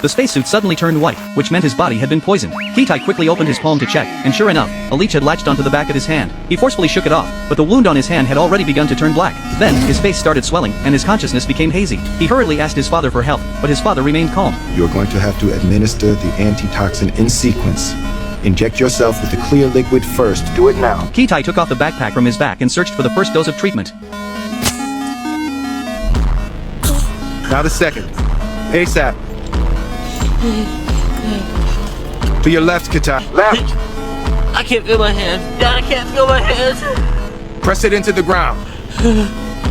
The spacesuit suddenly turned white, which meant his body had been poisoned. Kitai quickly opened his palm to check, and sure enough, a leech had latched onto the back of his hand. He forcefully shook it off, but the wound on his hand had already begun to turn black. Then, his face started swelling, and his consciousness became hazy. He hurriedly asked his father for help, but his father remained calm. You're going to have to administer the antitoxin in sequence. Inject yourself with the clear liquid first. Do it now. Kitai took off the backpack from his back and searched for the first dose of treatment. Now the second. ASAP. To your left, Kitai. Left. I can't feel my hands. Dad, I can't feel my hands. Press it into the ground.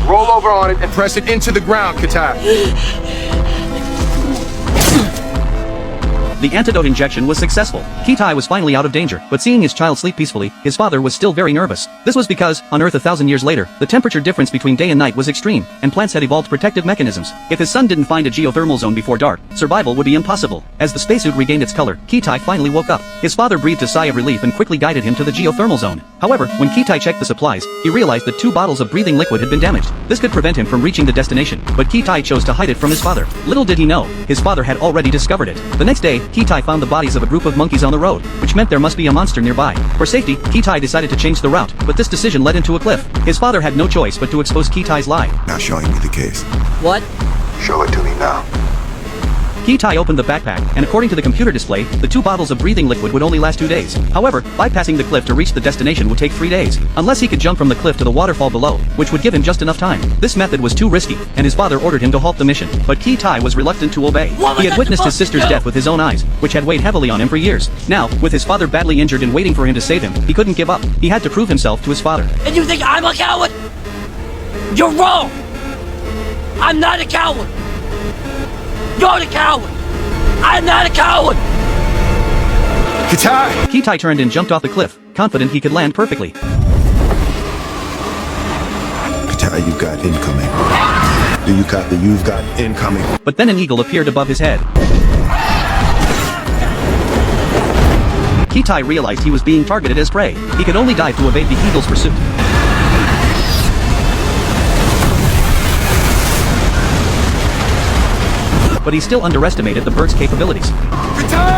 Roll over on it and press it into the ground, Kitai. The antidote injection was successful. Kitai was finally out of danger, but seeing his child sleep peacefully, his father was still very nervous. This was because, on Earth 1,000 years later, the temperature difference between day and night was extreme, and plants had evolved protective mechanisms. If his son didn't find a geothermal zone before dark, survival would be impossible. As the spacesuit regained its color, Kitai finally woke up. His father breathed a sigh of relief and quickly guided him to the geothermal zone. However, when Kitai checked the supplies, he realized that 2 bottles of breathing liquid had been damaged. This could prevent him from reaching the destination, but Kitai chose to hide it from his father. Little did he know, his father had already discovered it. The next day, Kitai found the bodies of a group of monkeys on the road, which meant there must be a monster nearby. For safety, Kitai decided to change the route, but this decision led into a cliff. His father had no choice but to expose Kitai's lie. Now showing me the case. What? Show it to me now. Kitai opened the backpack, and according to the computer display, the 2 bottles of breathing liquid would only last 2 days. However, bypassing the cliff to reach the destination would take 3 days, unless he could jump from the cliff to the waterfall below, which would give him just enough time. This method was too risky, and his father ordered him to halt the mission, but Kitai was reluctant to obey. He had witnessed his sister's death with his own eyes, which had weighed heavily on him for years. Now, with his father badly injured and waiting for him to save him, he couldn't give up. He had to prove himself to his father. And you think I'm a coward? You're wrong! I'm not a coward! You're the coward! I'm not a coward! Kitai! Kitai turned and jumped off the cliff, confident he could land perfectly. Kitai, you've got incoming. Do you copy? You've got incoming. But then an eagle appeared above his head. Kitai realized he was being targeted as prey. He could only dive to evade the eagle's pursuit. But he still underestimated the bird's capabilities. Kitai!